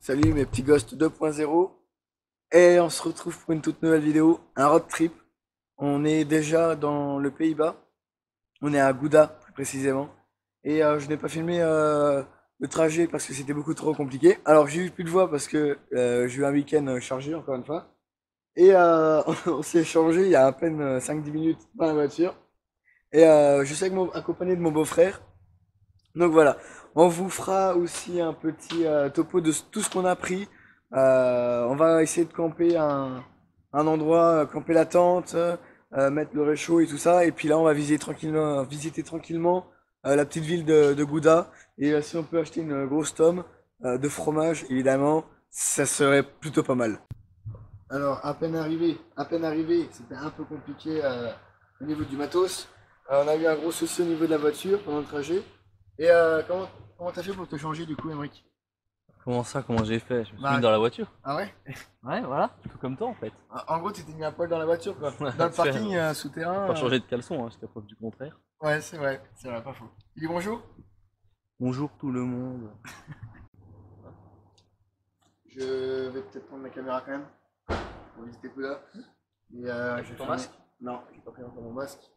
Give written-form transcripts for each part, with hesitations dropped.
Salut mes petits ghosts 2.0 et on se retrouve pour une toute nouvelle vidéo, un road trip. On est déjà dans le Pays-Bas, on est à Gouda plus précisément et je n'ai pas filmé le trajet parce que c'était beaucoup trop compliqué. Alors j'ai eu plus de voix parce que j'ai eu un week-end chargé encore une fois et on s'est échangé il y a à peine 5-10 minutes dans la voiture et je suis accompagné de mon beau-frère. Donc voilà, on vous fera aussi un petit topo de tout ce qu'on a pris. On va essayer de camper un endroit, camper la tente, mettre le réchaud et tout ça. Et puis là, on va visiter tranquillement la petite ville de Gouda. Et si on peut acheter une grosse tome de fromage, évidemment, ça serait plutôt pas mal. Alors, à peine arrivé, c'était un peu compliqué au niveau du matos. On a eu un gros souci au niveau de la voiture pendant le trajet. Et comment t'as fait pour te changer du coup, Emric? Comment ça, comment j'ai fait? Je me suis Bah, mis dans la voiture. ah ouais? Ouais, voilà, tout comme toi en fait. En gros, tu t'es mis un poil dans la voiture, quoi. Dans le parking souterrain. Pas changer de caleçon, hein, jusqu'à preuve du contraire. Ouais, c'est vrai, pas faux. Tu dis bonjour? Bonjour tout le monde. Je vais peut-être prendre ma caméra quand même pour visiter Kouda. Et je vais ton filmer. masque? Non, j'ai pas pris encore mon masque.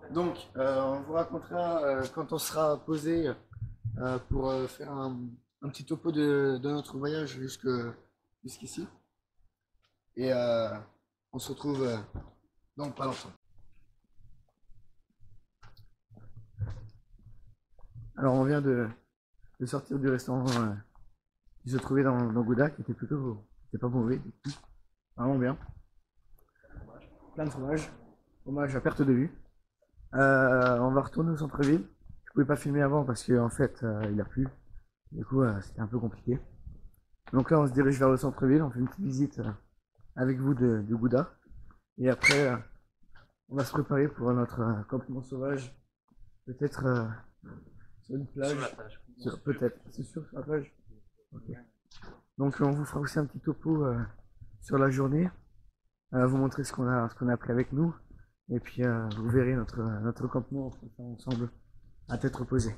Donc, on vous racontera quand on sera posé pour faire un petit topo de notre voyage jusqu'ici. Et on se retrouve dans pas longtemps. Alors, on vient de sortir du restaurant qui se trouvait dans Gouda, qui était pas mauvais, du coup. Vraiment bien. Plein de fromage, fromage à perte de vue. On va retourner au centre-ville. Je pouvais pas filmer avant parce qu'en fait, il a plu. Du coup, c'était un peu compliqué. Donc là, on se dirige vers le centre-ville. On fait une petite visite avec vous de Gouda. Et après, on va se préparer pour notre campement sauvage. Peut-être sur une plage. Sur la plage. Peut-être. C'est sûr, sur la plage. Ok. Donc, on vous fera aussi un petit topo sur la journée. Vous montrer ce qu'on a pris avec nous. Et puis, vous verrez notre campement ensemble à tête reposée.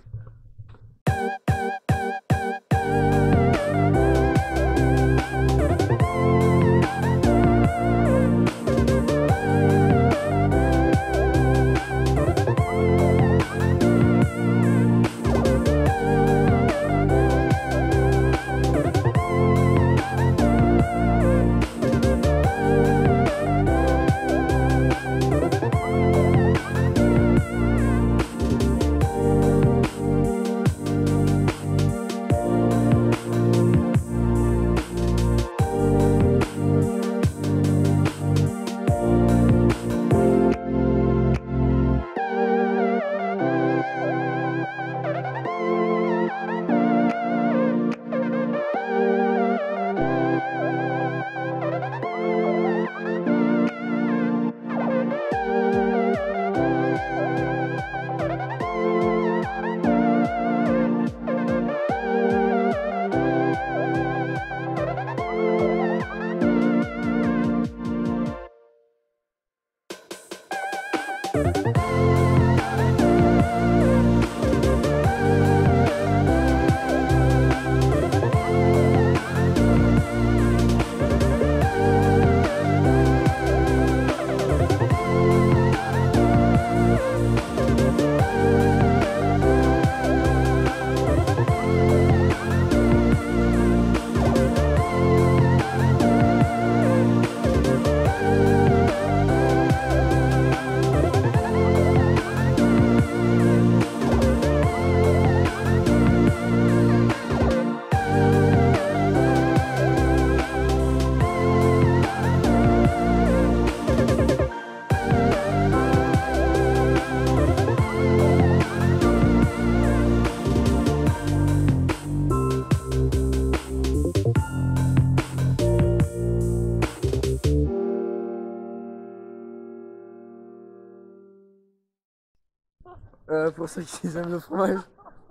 Pour ceux qui aiment le fromage,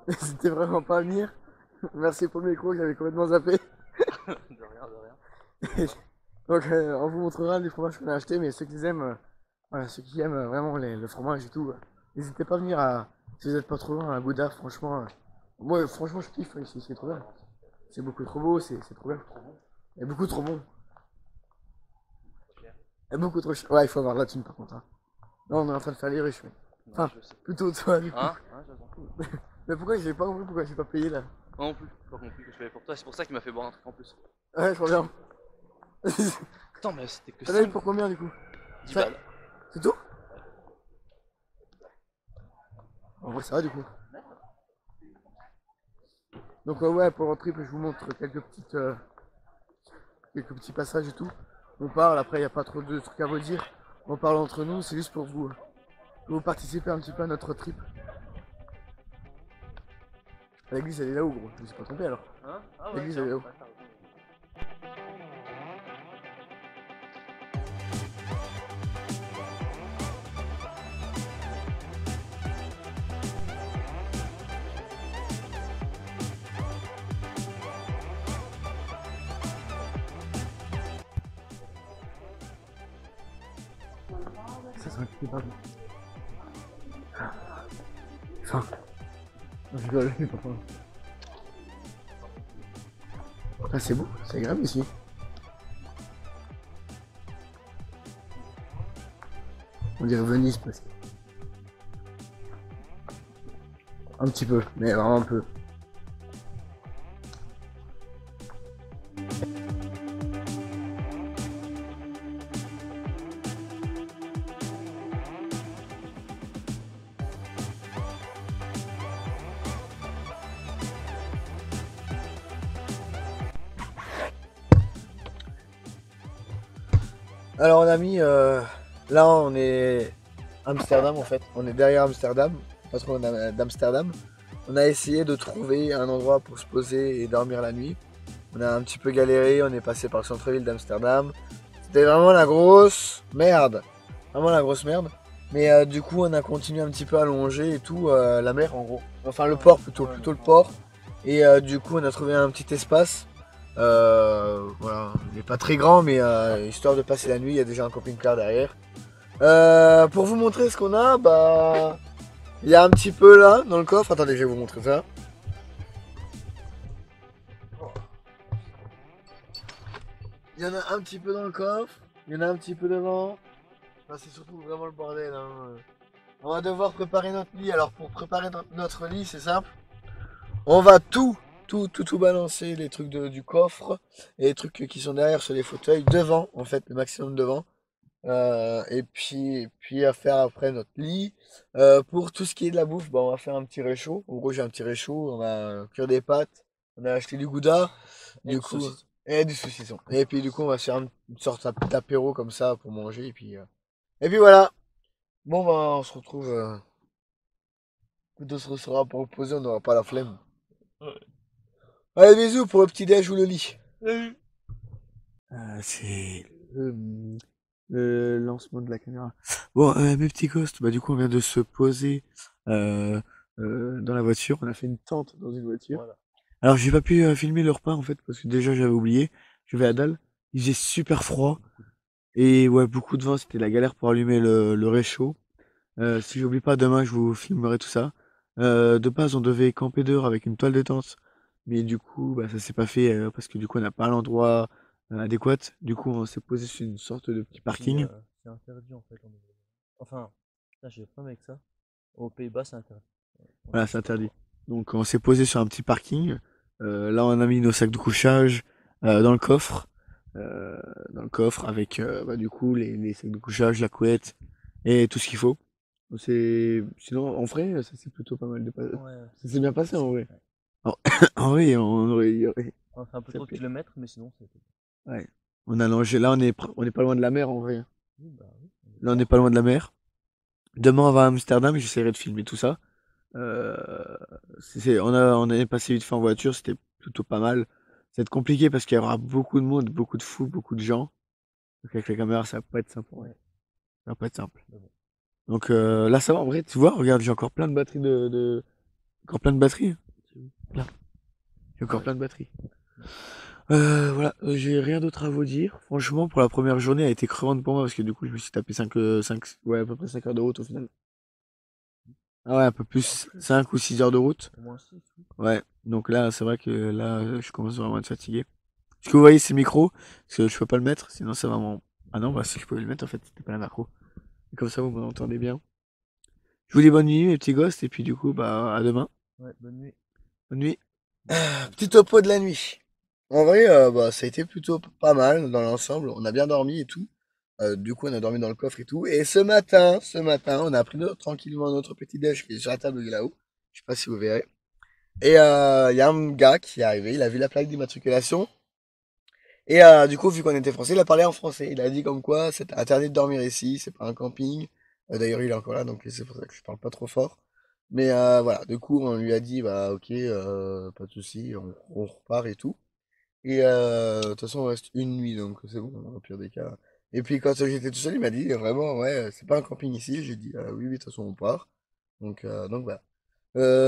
n'hésitez vraiment pas à venir. Merci pour le micro, j'avais complètement zappé. De rien, de rien. Donc on vous montrera les fromages qu'on a achetés, mais ceux qui aiment, voilà, ceux qui aiment vraiment le fromage et tout, n'hésitez pas à venir si vous n'êtes pas trop loin à Gouda, franchement. Moi franchement je kiffe ici, c'est trop bien. C'est beaucoup trop beau, c'est trop bien. Et beaucoup trop bon. Et beaucoup trop cher. Ouais, il faut avoir la thune par contre. Hein. Non, on est en train de faire les riches, mais. Enfin, je sais. plutôt toi, du coup. Hein? Hein, je s'en fout. Mais pourquoi j'ai pas compris pourquoi j'ai pas payé là? Moi non plus, j'ai pas compris que je payais pour toi, c'est pour ça qu'il m'a fait boire un truc en plus. Ouais, je reviens. Attends, mais c'était que T'en as eu 5 pour combien du coup? 10 Ça- balles. C'est tout? En vrai, ça va du coup. Donc, ouais, pour le road trip, je vous montre quelques petits passages et tout. On parle, après, il n'y a pas trop de trucs à vous dire. On parle entre nous, c'est juste pour vous participer un petit peu à notre road trip. L'église, elle est là-haut, gros. Je me suis pas trompé alors. Hein? Ah ouais, L'église, tiens. elle est là-haut. Ouais, t'as raison. Ça sera coupé pas bon. Enfin. Je rigole, mais pas fort. Ah, c'est beau, c'est agréable ici. On dirait Venise presque. Un petit peu, mais vraiment un peu. Alors on a mis, là on est Amsterdam en fait, on est derrière Amsterdam, pas trop d'Amsterdam. On a essayé de trouver un endroit pour se poser et dormir la nuit. On a un petit peu galéré, on est passé par le centre-ville d'Amsterdam. C'était vraiment la grosse merde, vraiment la grosse merde. Mais du coup on a continué un petit peu à longer et tout, la mer en gros. Enfin le port plutôt le port. Et du coup on a trouvé un petit espace. Voilà, il n'est pas très grand, mais histoire de passer la nuit, il y a déjà un camping-car derrière. Pour vous montrer ce qu'on a, bah, il y a un petit peu là dans le coffre. Attendez, je vais vous montrer ça. Il y en a un petit peu dans le coffre, il y en a un petit peu devant. Enfin, c'est surtout vraiment le bordel. Hein. On va devoir préparer notre lit. Alors pour préparer notre lit, c'est simple. On va tout balancer, les trucs du coffre et les trucs qui sont derrière sur les fauteuils, devant en fait, le maximum devant. Et puis à faire après notre lit. Pour tout ce qui est de la bouffe, bah, on va faire un petit réchaud. En gros, j'ai un petit réchaud, on va cuire des pâtes, on a acheté du gouda, du coup, et du saucisson. Et puis du coup, on va se faire une sorte d'apéro comme ça pour manger. Et puis voilà. Bon, bah, on se retrouve. Quand on se sera pour reposer, on n'aura pas la flemme. Allez, bisous pour le petit déj ou le lit. C'est le lancement de la caméra. Bon, mes petits ghosts, bah du coup on vient de se poser dans la voiture. On a fait une tente dans une voiture. Voilà. Alors j'ai pas pu filmer le repas en fait parce que déjà j'avais oublié. Je vais à dalle. Il faisait super froid et ouais beaucoup de vent. C'était la galère pour allumer le réchaud. Si j'oublie pas, demain je vous filmerai tout ça. De base on devait camper dehors avec une toile de tente, mais du coup bah ça s'est pas fait parce que du coup on n'a pas l'endroit adéquat. Du coup on s'est posé sur une sorte de petit parking. C'est interdit en fait. Enfin, là j'ai le problème avec ça. Aux Pays-Bas, c'est interdit. Voilà, c'est interdit. Donc on s'est posé sur un petit parking. Là on a mis nos sacs de couchage dans le coffre. Dans le coffre avec bah, du coup les sacs de couchage, la couette et tout ce qu'il faut. Sinon en vrai ça s'est plutôt pas mal Ouais. ça s'est bien passé en vrai. Ouais. En vrai on aurait. On a fait un peu Ça trop de fait- kilomètres, mais sinon c'était. Ouais. On a longé. Là on est pas loin de la mer en vrai. Oui, bah oui. Là on est pas loin de la mer. Demain on va à Amsterdam, j'essaierai de filmer tout ça. Euh, on est passé vite fait en voiture, c'était plutôt pas mal. Ça va être compliqué parce qu'il y aura beaucoup de monde, beaucoup de fous, beaucoup de gens. Donc avec la caméra, ça va pas être simple. Ouais. Ouais. Ça va pas être simple. Mais bon. Donc là, ça va en vrai, tu vois, regarde, j'ai encore plein de batteries encore plein de batteries. Là. J'ai encore plein de batteries. Voilà, j'ai rien d'autre à vous dire. Franchement, pour la première journée, elle a été crevante pour moi parce que du coup, je me suis tapé 5 ouais, à peu près 5 heures de route au final. Ah ouais, un peu plus, plus. 5 ou 6 heures de route. Au moins 6. Oui. Ouais, donc là, c'est vrai que là, je commence vraiment à être fatigué. Ce que vous voyez, c'est le micro, parce que je peux pas le mettre, sinon ça va m'en... Ah non, bah si je pouvais le mettre, en fait, c'était pas la macro. Et comme ça, vous m'entendez bien. Je vous dis bonne nuit, mes petits gosses, et puis du coup, bah, à demain. Ouais, bonne nuit. Bonne nuit. Petit topo de la nuit. En vrai, bah, ça a été plutôt pas mal dans l'ensemble. On a bien dormi et tout. Du coup, on a dormi dans le coffre et tout. Et ce matin, on a pris tranquillement notre petit déj qui est sur la table là-haut. Je sais pas si vous verrez. Et il y a un gars qui est arrivé, il a vu la plaque d'immatriculation. Et du coup, vu qu'on était français, il a parlé en français. Il a dit comme quoi c'est interdit de dormir ici, c'est pas un camping. D'ailleurs, il est encore là, donc c'est pour ça que je parle pas trop fort. Mais voilà, du coup, on lui a dit, bah ok, pas de souci, on repart et tout. Et de toute façon, on reste une nuit, donc c'est bon, au pire des cas. Et puis quand j'étais tout seul, il m'a dit, vraiment, ouais, c'est pas un camping ici. J'ai dit, oui, oui, de toute façon, on part. Donc voilà.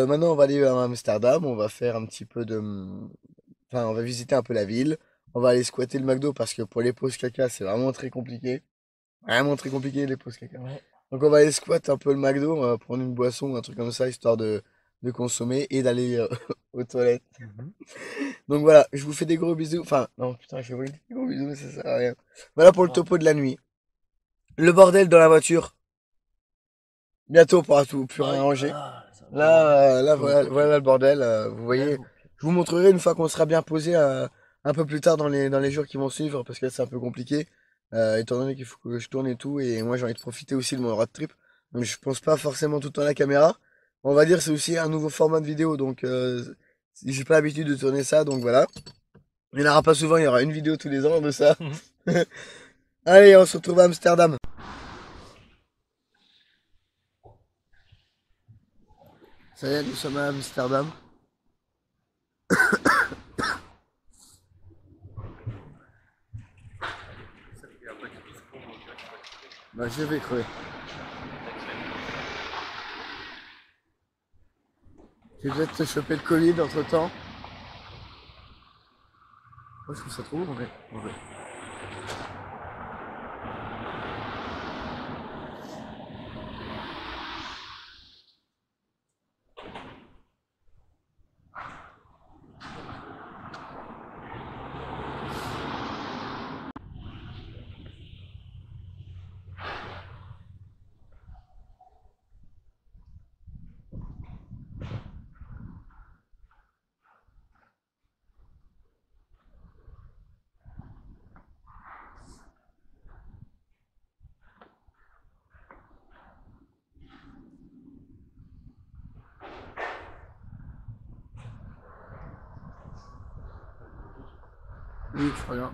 Maintenant, on va aller à Amsterdam, on va faire un petit peu de... Enfin, on va visiter un peu la ville. On va aller squatter le McDo parce que pour les pauses caca, c'est vraiment très compliqué. Vraiment très compliqué les pauses caca. Ouais. Donc on va aller squatter un peu le McDo, on va prendre une boisson ou un truc comme ça, histoire de consommer et d'aller aux toilettes. Mhm. Donc voilà, je vous fais des gros bisous. Enfin, non, putain, je vais vous dire des gros bisous, mais ça sert à rien. Voilà pour le Grave. topo de la nuit. Le bordel dans la voiture. Bientôt, on pourra plus rien Aïe, ranger. ça va pas mal. Là, Faut voilà, mettre au pied. voilà le bordel. Vous Lève voyez, au pied. je vous montrerai une fois qu'on sera bien posé un peu plus tard dans les jours qui vont suivre, parce que là, c'est un peu compliqué, étant donné qu'il faut que je tourne et tout, et moi, j'ai envie de profiter aussi de mon road trip. Donc, je pense pas forcément tout le temps à la caméra. On va dire, c'est aussi un nouveau format de vidéo, donc j'ai pas l'habitude de tourner ça, donc voilà. Il n'y en aura pas souvent, il y aura une vidéo tous les ans de ça. Allez, on se retrouve à Amsterdam. Ça y est, nous sommes à Amsterdam. Bah, je vais crever. J'ai peut-être chopé le Covid entre temps. Moi, je trouve ça trop beau, en vrai. Oui, je crois bien.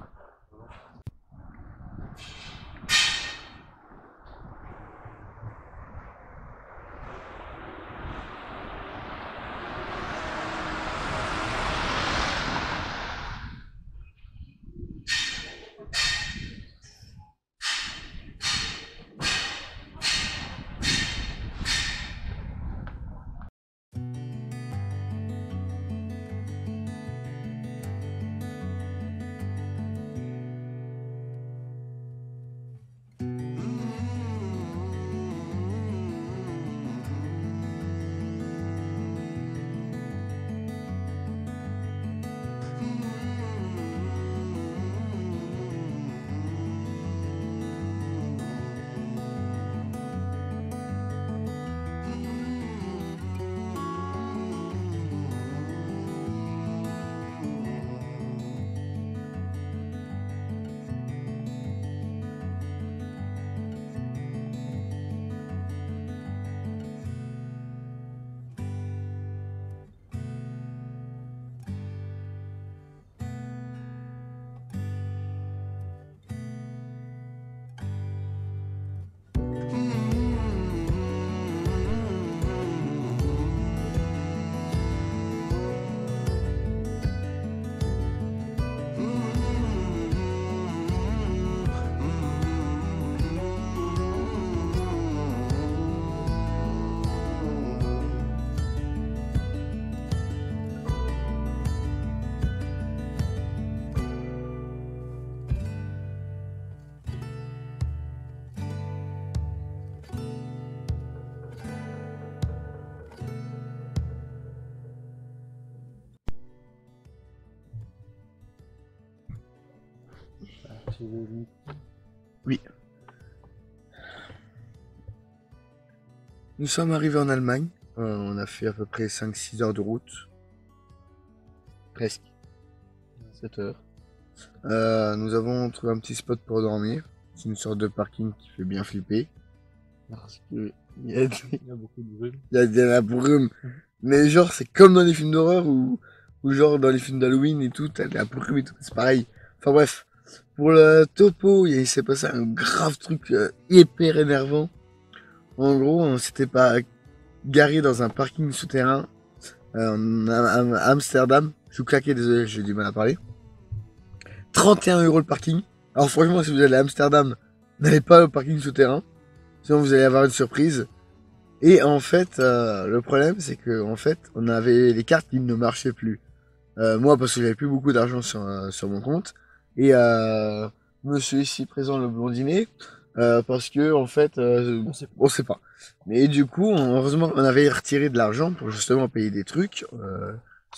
C'est le micro. Oui. Nous sommes arrivés en Allemagne. On a fait à peu près 5-6 heures de route. Presque. 7 heures. Nous avons trouvé un petit spot pour dormir. C'est une sorte de parking qui fait bien flipper. Parce que il y a Il y a beaucoup de brume. il y a de la brume. Mais genre, c'est comme dans les films d'horreur ou genre dans les films d'Halloween et tout, t'as de la brume et tout. C'est pareil. Enfin bref. Pour le topo, il s'est passé un grave truc hyper énervant. En gros, on s'était pas garé dans un parking souterrain à Amsterdam. Je vous claquais, désolé, j'ai du mal à parler. 31 € le parking. Alors franchement, si vous allez à Amsterdam, n'allez pas au parking souterrain. Sinon, vous allez avoir une surprise. Et en fait, le problème, c'est que en fait, on avait les cartes qui ne marchaient plus. Moi, parce que j'avais plus beaucoup d'argent sur mon compte. Et monsieur ici présent, le blondinet, parce que en fait, on sait pas. Mais du coup, heureusement, on avait retiré de l'argent pour justement payer des trucs,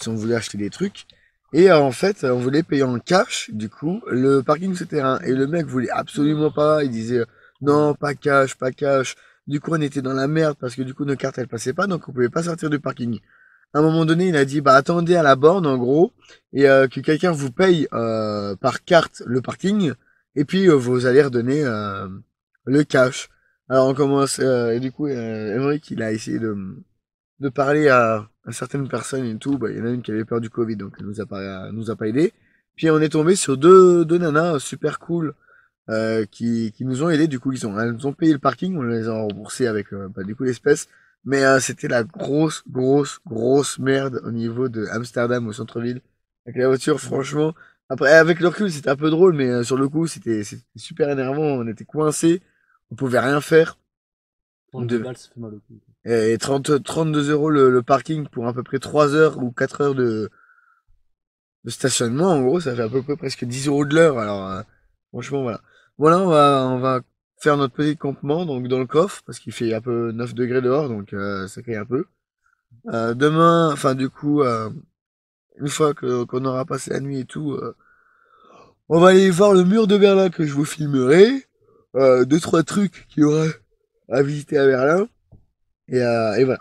si on voulait acheter des trucs. Et en fait, on voulait payer en cash, du coup, le parking souterrain. Et le mec voulait absolument pas. Il disait non, pas cash, pas cash. Du coup, on était dans la merde parce que du coup, nos cartes elles passaient pas, donc on pouvait pas sortir du parking. À un moment donné, il a dit bah attendez à la borne en gros et que quelqu'un vous paye par carte le parking et puis vous allez redonner le cash. Alors on commence et du coup Emmerich il a essayé de parler à certaines personnes et tout. Bah, il y en a une qui avait peur du Covid donc elle nous a pas aidé. Puis on est tombé sur deux nanas super cool qui nous ont aidés. Du coup elles nous ont payé le parking, on les a remboursés avec bah, du coup l'espèce. Mais c'était la grosse merde au niveau de Amsterdam au centre-ville. Avec la voiture, franchement. Après, avec le recul, c'était un peu drôle, mais sur le coup, c'était super énervant. On était coincés, on pouvait rien faire. On 32 devait- balles, ça fait mal au cul. Et 32 € le parking pour à peu près 3 heures ou 4 heures de stationnement. En gros, ça fait à peu près presque 10 € de l'heure. Alors, franchement, voilà. Voilà, on va faire notre petit campement donc dans le coffre parce qu'il fait un peu 9 degrés dehors, donc ça caille un peu. Demain, enfin du coup, une fois qu'on aura passé la nuit et tout, on va aller voir le mur de Berlin que je vous filmerai. Deux trois trucs qu'il y aura à visiter à Berlin. Et voilà.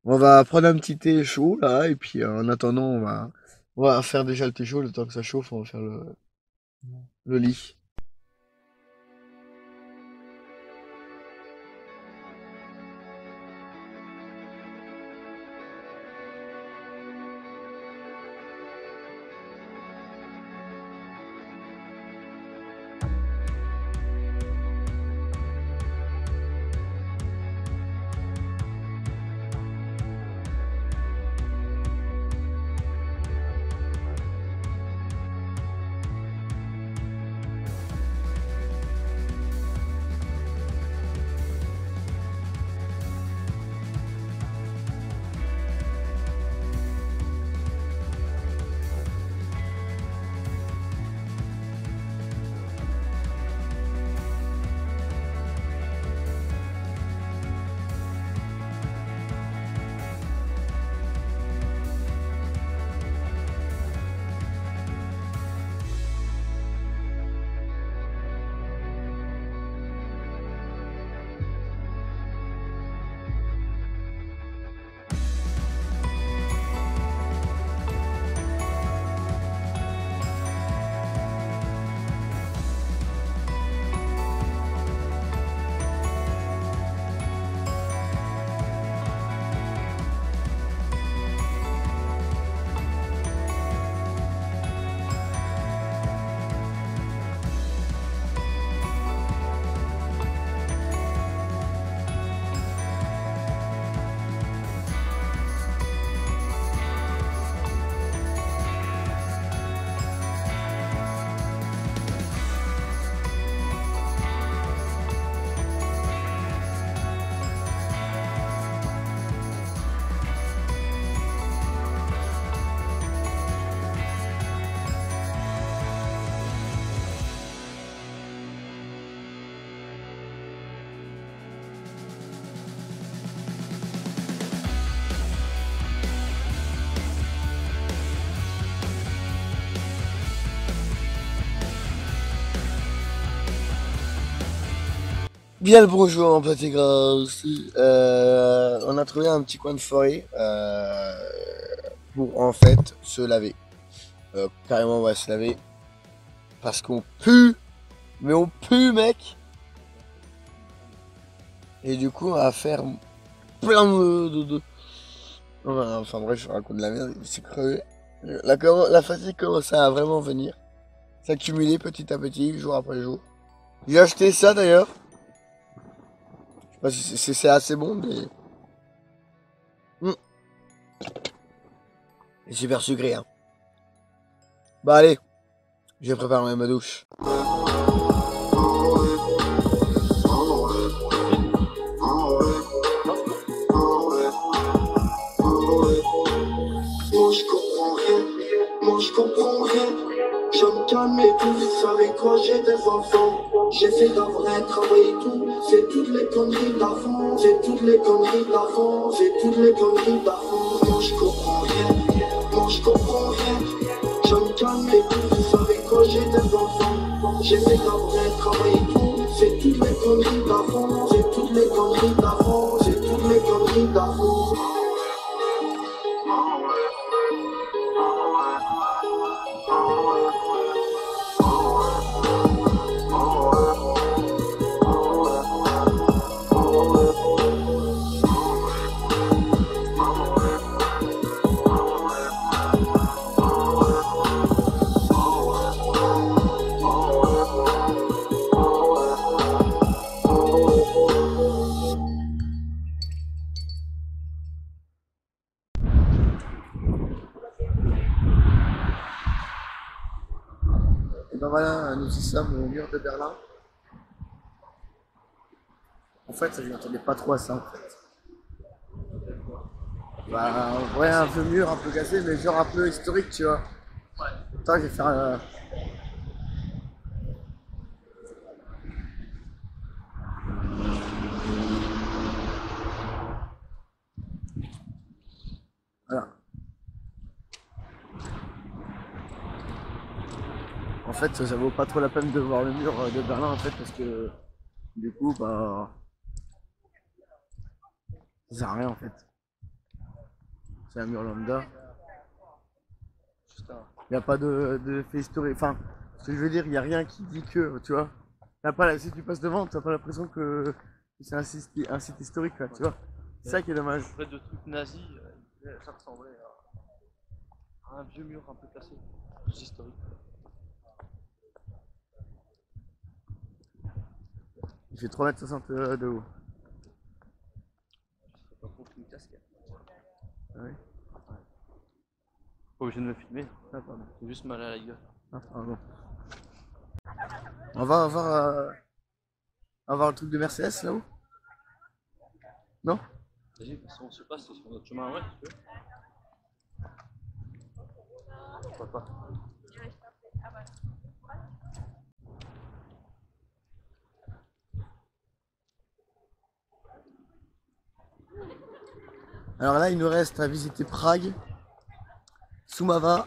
On va prendre un petit thé chaud là, et puis en attendant, on va faire déjà le thé chaud, le temps que ça chauffe, on va faire le lit. Bien le bonjour en pâté grasse. On a trouvé un petit coin de forêt pour en fait se laver. Carrément on va se laver parce qu'on pue, mais on pue mec. Et du coup on va faire plein Enfin bref je raconte de la merde, c'est crevé. La fatigue commence à vraiment venir, s'accumuler petit à petit, jour après jour. J'ai acheté ça d'ailleurs. Je sais pas si c'est assez bon mais... C'est super sucré hein. Bah allez, je vais préparer ma douche. Moi je comprends rien, je me calme et tout, vous savez quoi, j'ai des enfants, j'essaie d'avoir un travail et tout, c'est toutes les conneries d'avant, c'est toutes les conneries d'avant, c'est toutes les conneries d'avant. Moi je comprends rien, moi je comprends rien, je me calme et tout, vous savez quoi, j'ai des enfants, j'essaie d'avoir un travail et tout, c'est toutes les conneries d'avant, c'est toutes les conneries d'avant, c'est toutes les conneries d'avant. Et ben voilà, nous y sommes au mur de Berlin. En fait, je m'attendais pas trop à ça en fait. Bah ouais, un peu mur, un peu cassé, mais genre un peu historique, tu vois. Attends, je vais faire voilà. En fait, ça vaut pas trop la peine de voir le mur de Berlin en fait, parce que du coup, bah, ça sert à rien en fait. C'est un mur lambda. Il n'y a pas de fait historique. Enfin, ce que je veux dire, il n'y a rien qui dit que, tu vois. T'as pas, si tu passes devant, t'as pas l'impression que c'est un site historique, quoi, tu vois. C'est ça qui est dommage. En fait, de trucs nazis, ça ressemblait à un vieux mur un peu cassé, plus historique. Il fait 3,60 m de haut. Je serais pas contre une casquette. Ah oui. Pas obligé de me filmer, Ah, pardon. j'ai juste mal à la gueule. Ah, pardon. On va avoir le truc de Mercedes là-haut? Non? Vas-y, on se passe sur notre chemin, ouais, si tu veux. Pourquoi pas. Alors là, il nous reste à visiter Prague, Sumava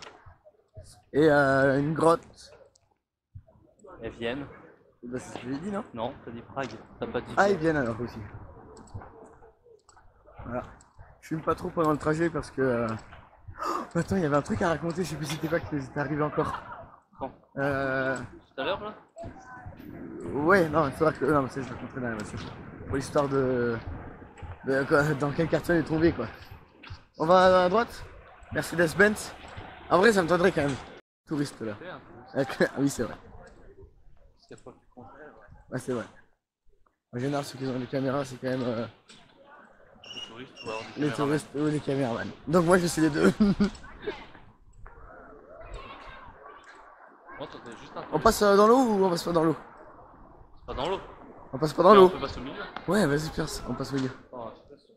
et une grotte. Et Vienne. Bah, c'est ce que j'ai dit, non? Non, t'as dit Prague, t'as pas dit. Ah, et Vienne alors aussi. Voilà. Je fume pas trop pendant le trajet parce que... Oh, attends, il y avait un truc à raconter, je sais plus si c'était pas que c'était arrivé encore. Quand Euh... Tout à l'heure là. Ouais, non, il faudra que... Non, mais ça, je vais raconter dans la voiture. Pour l'histoire de dans quel quartier on est tombé, quoi. On va à droite? Mercedes-Benz. En vrai, ça me tendrait quand même. Touriste, là. Ah oui, c'est vrai. C'est pas plus contraire. Ouais, c'est vrai. En général, ceux qui ont des caméras, c'est quand même Les touristes ou alors des les caméramans. touristes ou les caméramans. Donc moi, je suis les deux. Non, t'as juste un On touriste. passe dans l'eau ou on passe pas dans l'eau? C'est pas dans l'eau. On passe pas dans Mais l'eau. on peut passer au milieu. Ouais, vas-y, perce, on passe au milieu. Oh, je sais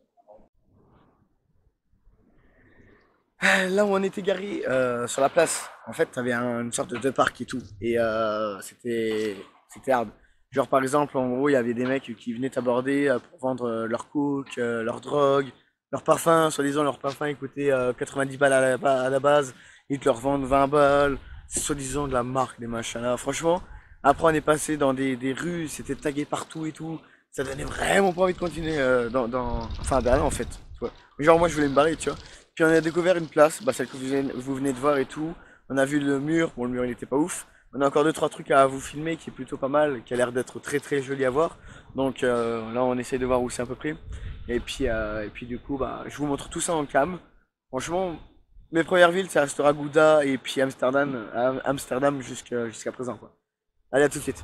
Là où on était garé, sur la place, en fait, t'avais une sorte de parc et tout. Et c'était hard. Genre, par exemple, en gros, il y avait des mecs qui venaient t'aborder pour vendre leur coke, leur drogue, leur parfum. Soi-disant, leur parfum, il coûtait 90 balles à la base. Ils te le revendent 20 balles. C'est soi-disant de la marque, des machins là. Franchement, après, on est passé dans des rues, c'était tagué partout et tout. ça donnait vraiment pas envie de continuer enfin derrière en fait. Tu vois. Genre moi je voulais me barrer, tu vois. Puis on a découvert une place, bah, celle que vous venez de voir et tout. On a vu le mur, bon le mur il était pas ouf. On a encore deux trois trucs à vous filmer qui est plutôt pas mal, qui a l'air d'être très très joli à voir. Donc là on essaye de voir où c'est à peu près. Et puis du coup bah, je vous montre tout ça en cam. Franchement, mes premières villes ça restera Gouda et puis Amsterdam jusqu'à présent quoi. Allez à tout de suite.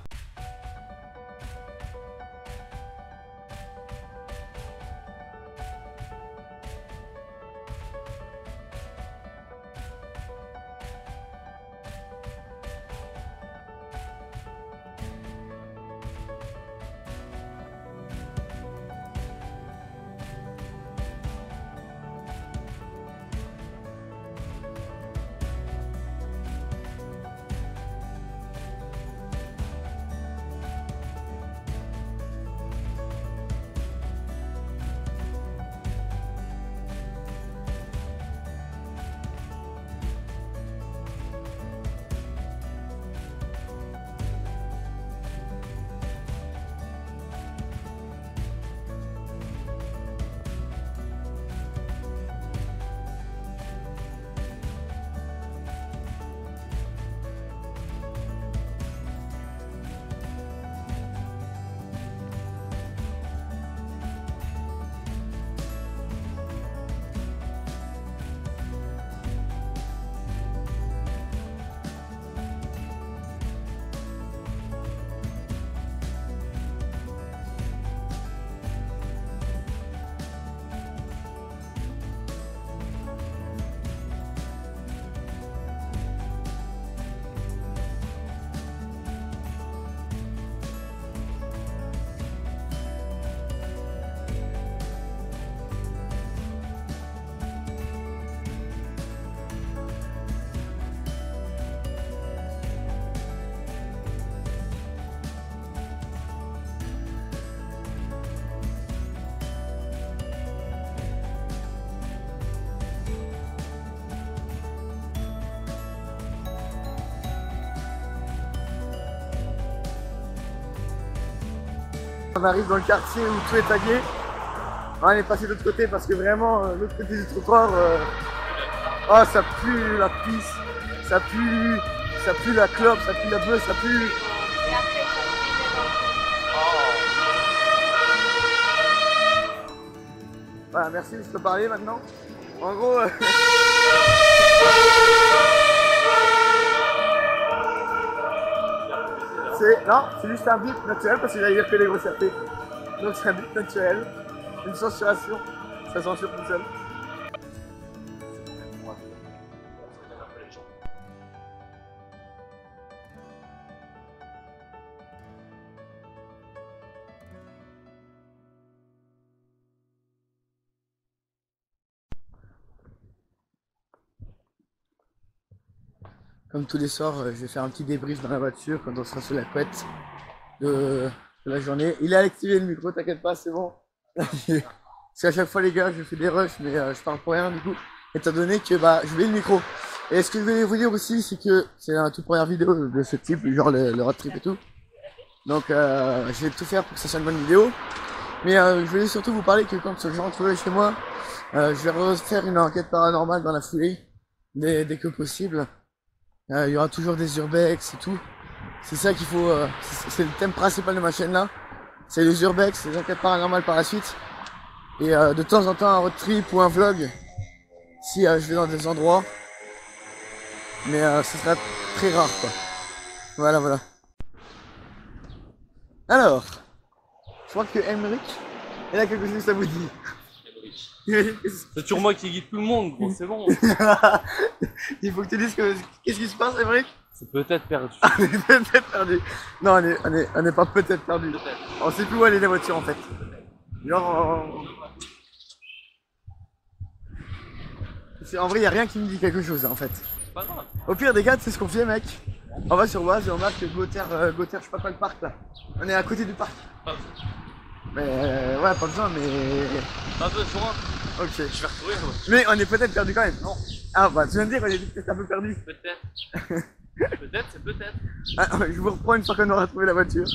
On arrive dans le quartier où tout est tagué. On est passé de l'autre côté parce que vraiment, l'autre côté du trottoir, oh, ça pue la pisse, ça pue la clope, ça pue la bœuf, ça pue. Voilà, merci, je peux parler maintenant. En gros, c'est juste un bip naturel parce qu'il a fait les grossièretés. Donc c'est un bip naturel, une censuration, ça censure tout seul. Comme tous les soirs, je vais faire un petit débrief dans la voiture quand on sera sur la couette de la journée. Il a activé le micro, t'inquiète pas, c'est bon. Parce qu'à chaque fois les gars, je fais des rushs, mais je parle pour rien du coup, étant donné que bah, je vais le micro. Et ce que je voulais vous dire aussi, c'est que c'est la toute première vidéo de ce type, genre le road trip et tout. Donc je vais tout faire pour que ça soit une bonne vidéo. Mais je voulais surtout vous parler que quand je vais rentrer chez moi, je vais refaire une enquête paranormale dans la foulée, dès que possible. Il y aura toujours des urbex et tout. C'est ça qu'il faut, c'est le thème principal de ma chaîne là. C'est les urbex, les enquêtes paranormales par la suite. Et de temps en temps un road trip ou un vlog si je vais dans des endroits. Mais ce sera très rare quoi. Voilà, voilà. Alors, je crois que Emmerich, il a quelque chose à vous dire. C'est toujours moi qui guide tout le monde, gros, c'est bon. Il faut que tu dises qu'est-ce qui se passe, Emmerich? C'est peut-être perdu. On est peut-être perdu. Non, on n'est pas peut-être perdu. On sait plus où aller la voiture en fait. Genre, en vrai, il n'y a rien qui me dit quelque chose en fait. C'est pas grave. Au pire des cas, c'est ce qu'on fait, mec. On va sur Oise et on marque Gauthier, je sais pas quoi, le parc là. On est à côté du parc. Pas besoin. Mais ouais, pas besoin, mais. Pas besoin. Ok. Je vais retrouver. Mais on est peut-être perdu quand même. Non. Ah bah, tu viens de dire qu'on est peut-être un peu perdu. Peut-être. Peut-être, c'est peut-être. Ah, je vous reprends une fois qu'on aura trouvé la voiture.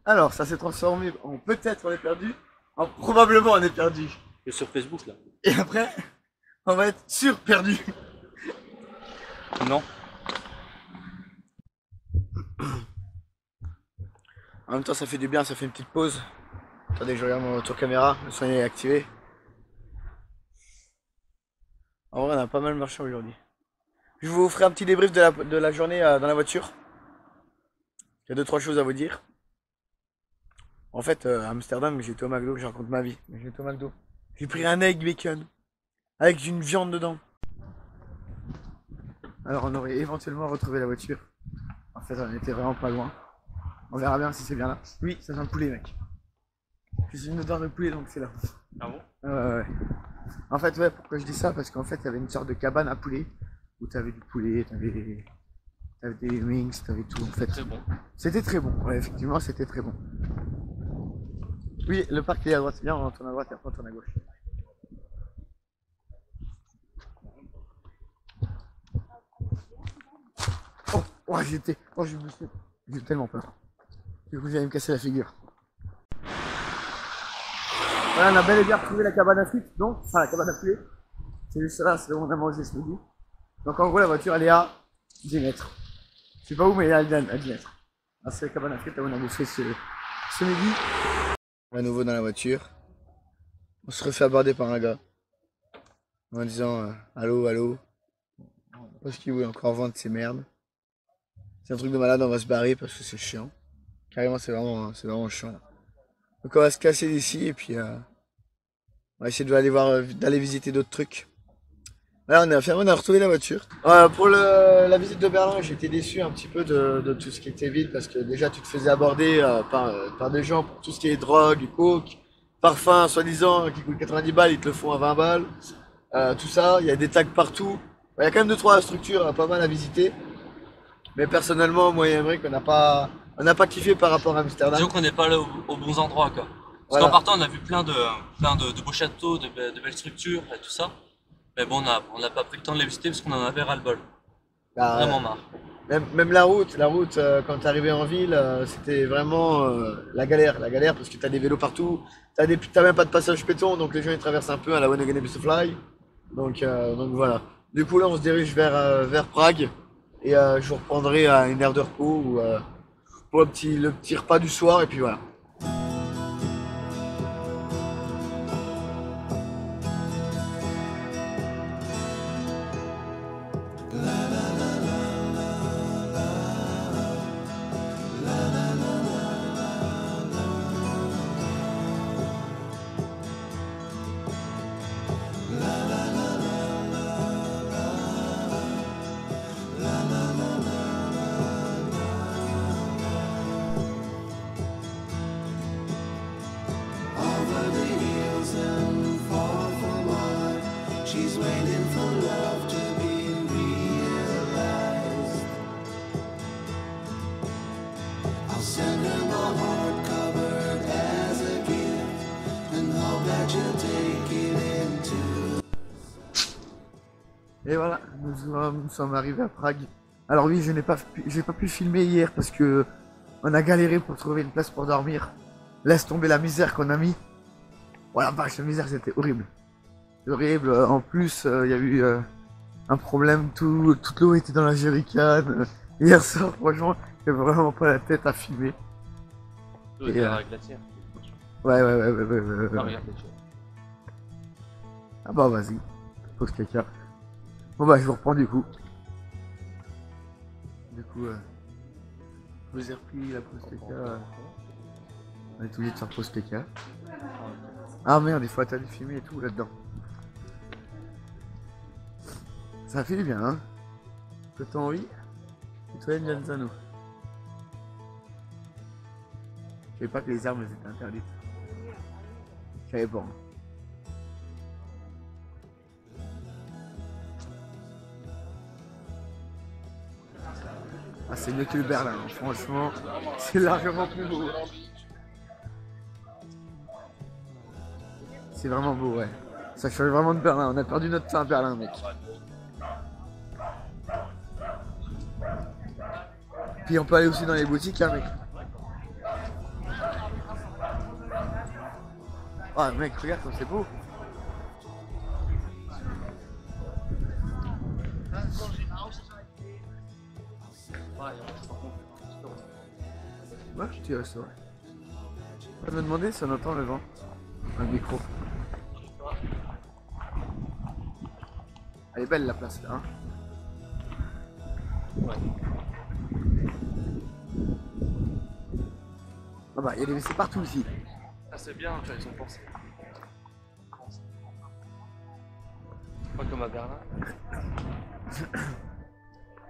Alors, ça s'est transformé en peut-être on est perdu, en probablement on est perdu. Et sur Facebook là. Et après, on va être sûr perdu. Non. En même temps, ça fait du bien, ça fait une petite pause. Attendez, je regarde mon retour caméra, le son est activé. En vrai, on a pas mal marché aujourd'hui. Je vous ferai un petit débrief de la journée dans la voiture. Il y a 2-3 choses à vous dire. En fait, à Amsterdam, j'ai été au McDo, je raconte ma vie. J'ai été au McDo. J'ai pris un egg bacon avec une viande dedans. Alors, on aurait éventuellement retrouvé la voiture. En fait, on était vraiment pas loin. On verra bien si c'est bien là. Oui, ça sent le poulet, mec. J'ai une odeur de poulet, donc c'est là. Ah bon? Ouais. En fait, ouais, pourquoi je dis ça? Parce qu'en fait, il y avait une sorte de cabane à poulet où t'avais du poulet, t'avais des wings, t'avais tout. En fait, Très bon. c'était très bon. Ouais, effectivement, c'était très bon. Oui, le parc il est à droite. Viens, on tourne à droite et après on tourne à gauche. J'ai tellement peur. Du coup, j'allais me casser la figure. Voilà, on a bel et bien retrouvé la cabane à frites, donc, enfin la cabane à poulet. C'est juste là, c'est là où on a mangé ce midi. Donc en gros, la voiture elle est à 10 mètres. Je sais pas où, mais elle est à 10 mètres. Ah, c'est la cabane à frites, là où on a bouffé ce midi. À nouveau dans la voiture. On se refait aborder par un gars. En disant allô, allô. Parce qu'il voulait encore vendre ses merdes. C'est un truc de malade, on va se barrer parce que c'est chiant. Carrément, c'est vraiment chiant là. Donc on va se casser d'ici et puis on va essayer d'aller visiter d'autres trucs. Là, on a retrouvé la voiture. Pour la visite de Berlin, j'étais déçu un petit peu de tout ce qui était vide parce que déjà tu te faisais aborder par des gens pour tout ce qui est drogue, coke, parfum, soi-disant, qui coûtent 90 balles, ils te le font à 20 balles. Tout ça, il y a des tags partout. Il y a quand même 2-3 structures pas mal à visiter. Mais personnellement, moi et Emmerich, on n'a pas kiffé par rapport à Amsterdam. Disons qu'on n'est pas là aux bons endroits quoi. Parce Voilà. qu'en partant on a vu plein de beaux châteaux, de belles structures et tout ça. Mais bon on n'a pas pris le temps de les visiter parce qu'on en avait ras le bol. Bah, Vraiment marre. Même la route, quand t'es arrivé en ville, c'était vraiment la galère parce que t'as des vélos partout, t'as même pas de passage péton, donc les gens ils traversent un peu à la One Again Fly. Donc voilà. Du coup là on se dirige vers Prague et je vous reprendrai à une aire de repos ou pour le petit repas du soir et puis voilà. She's waiting for love to be realized. I'll send her my heart covered as a gift and hope that you'll take it into. Et voilà, nous sommes arrivés à Prague. Alors oui, j'ai pas pu filmer hier parce que on a galéré pour trouver une place pour dormir. Laisse tomber la misère qu'on a mis. Voilà, vache, la misère c'était horrible. Horrible. En plus, il y a eu un problème, toute l'eau était dans la jerrycan. Hier soir, franchement, j'ai vraiment pas la tête à filmer. Et la glacière. Ouais. Ah, regarde, Ah bah vas-y, pause caca. Bon bah je vous reprends du coup. Du coup, je vous ai repris la pause caca. On est obligé de faire pause caca. Ah merde, il faut attendre de filmer et tout là-dedans. Ça fait du bien, hein. Peut-on envie? Citoyenne Janzano. Je savais pas que les armes étaient interdites. Je savais pas. Ah, c'est mieux que le Berlin, hein. Franchement, c'est largement plus beau. C'est vraiment beau, ouais. Ça change vraiment de Berlin. On a perdu notre temps à Berlin, mec. Puis on peut aller aussi dans les boutiques, hein, mec. Ah mec, regarde comme c'est beau. Ouais, je dirais ça. On va me demander si on entend le vent. Un micro. Elle est belle la place là. Hein. Ouais. Ah bah, il y a des WC partout ici. Ah, c'est bien, tu vois, ils ont pensé. Pas comme à Berlin.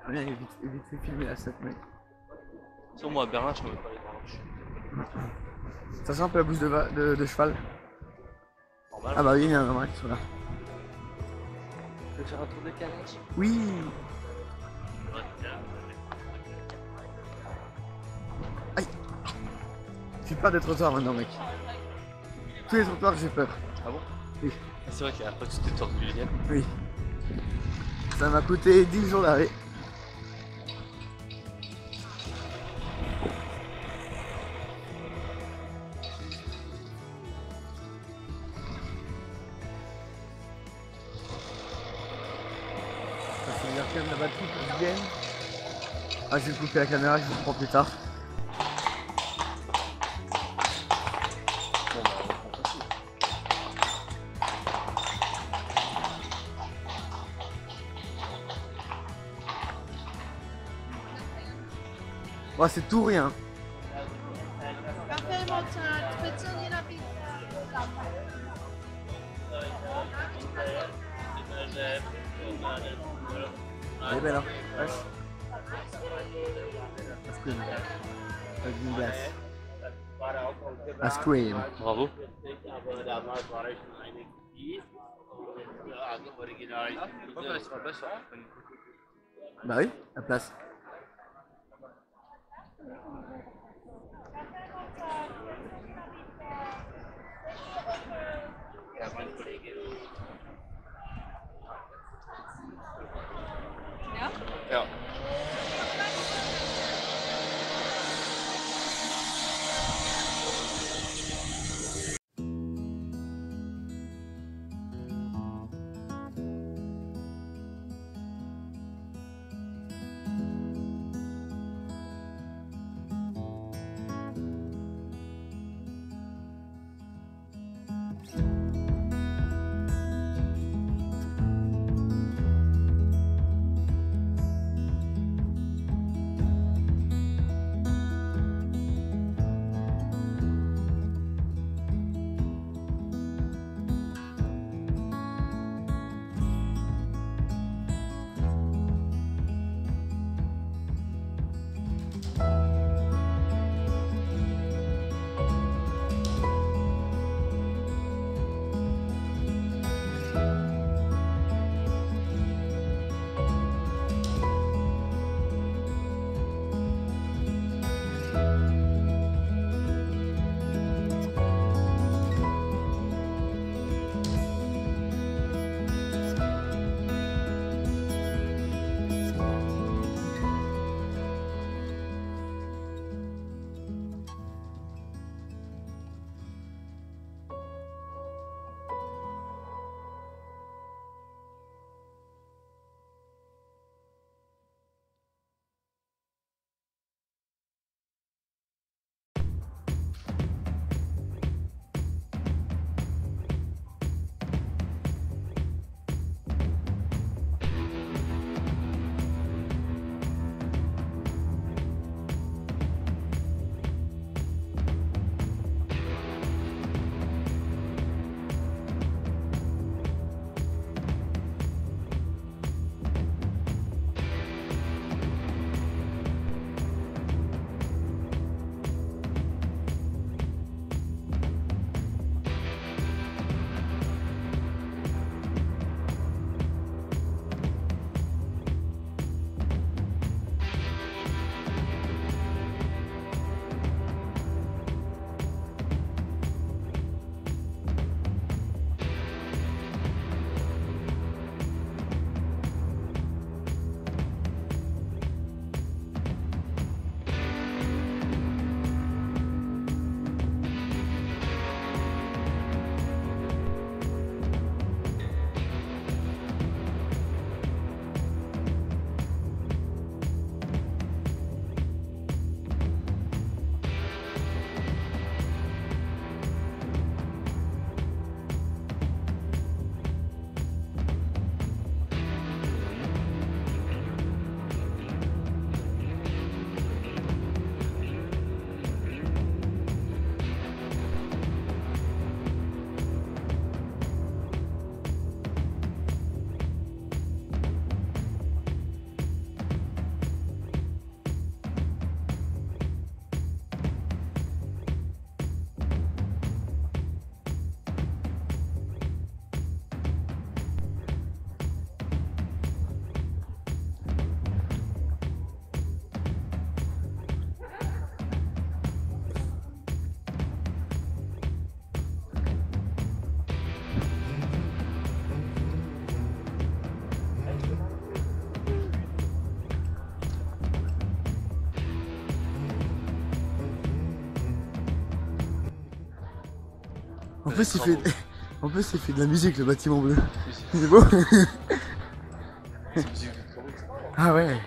Viens, vite fait filmer la scène, mec. Sur moi, à Berlin, je ne peux pas aller dans la rue. Ça sent un peu la bouche de cheval. Normal. Ah bah oui, il y a un normal qui sont là. Tu veux faire un tour de calage? Oui. Aïe. J'ai peur des trottoirs maintenant, mec. Tous les trottoirs, j'ai peur. Ah bon? Oui. C'est vrai qu'après tu t'es tordu les liens. Oui. Ça m'a coûté 10 jours d'arrêt. Ça fait dire quand même la batterie pour que je vienne. Ah, je vais couper la caméra, je vous reprends plus tard. Bon, bah, on prend pas tout. Oh, c'est tout rien. Caffè mozzarella, spezzoni la pizza. Elle est belle, hein. Wesh. Ice cream. Avec une glace. Ice cream. Bravo. Bah oui, la place. Ja. En plus, travaux. en plus, il fait de la musique, le bâtiment bleu. Oui, C'est beau. c'est musique de travaux, ça. Ah ouais.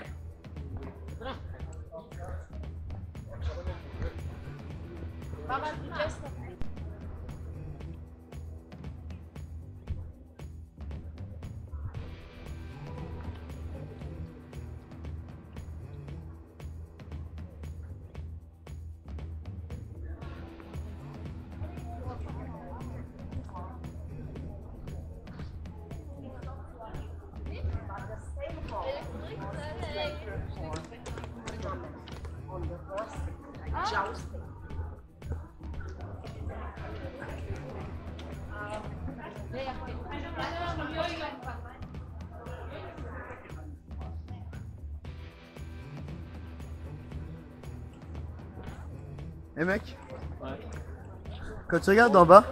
Eh mec, Ouais. quand tu regardes d'en bas,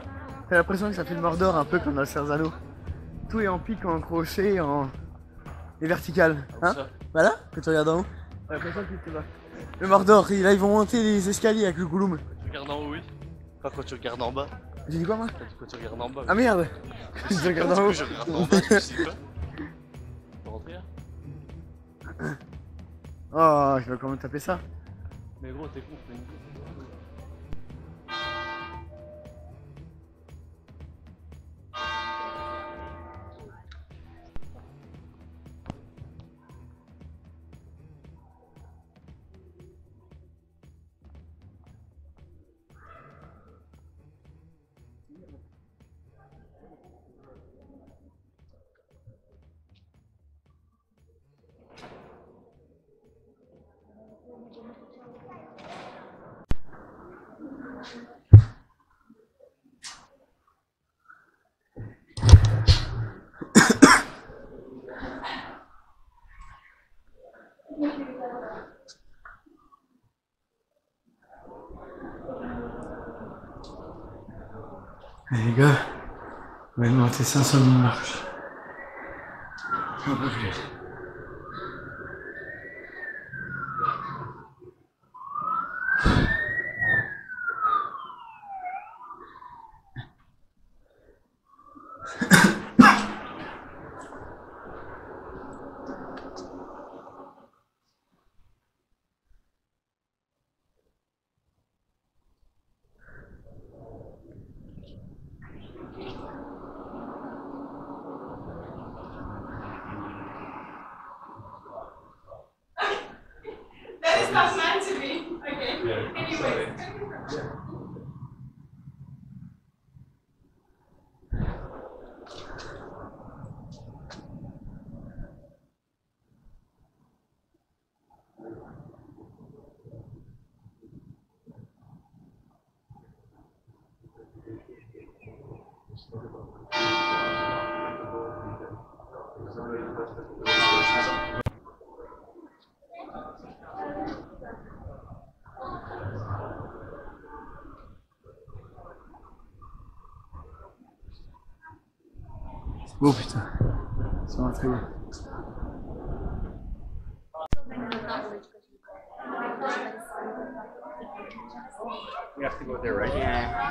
t'as l'impression que ça fait le Mordor un peu comme dans le Seigneur des Anneaux. Tout est en pic, en crochet, et vertical. Hein? Ça. Voilà, quand tu regardes en haut. T'as l'impression que tu vas. Le Mordor, là ils vont monter les escaliers avec le Gollum. Tu regardes en haut, oui. Pas quand tu regardes en bas. J'ai dit quoi moi? Quand tu regardes en bas. Ah merde. Je regarde en haut. Je regarde en bas, je me suis pas. On peut rentrer là? Oh, je vais quand même taper ça. Mais gros, t'es con, fais une... Allez, les gars, on va monter 500 000 marches. Un peu plus. That is not meant to be. Okay. Anyways. C'est beau putain. C'est vraiment très beau. You have to go there, right? Yeah.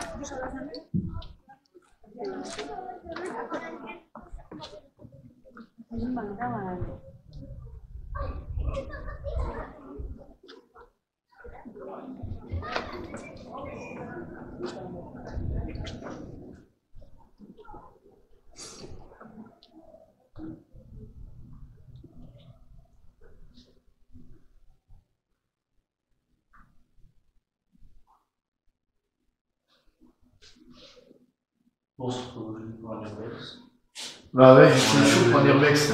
Bon, c'est pour un Urbex. Bah ouais, c'est chaud pour un Urbex.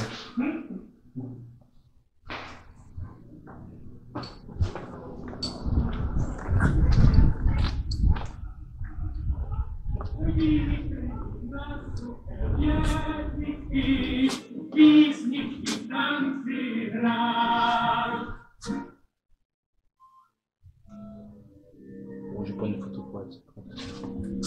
Bon, j'ai pas une photo pour être. Comme je veux.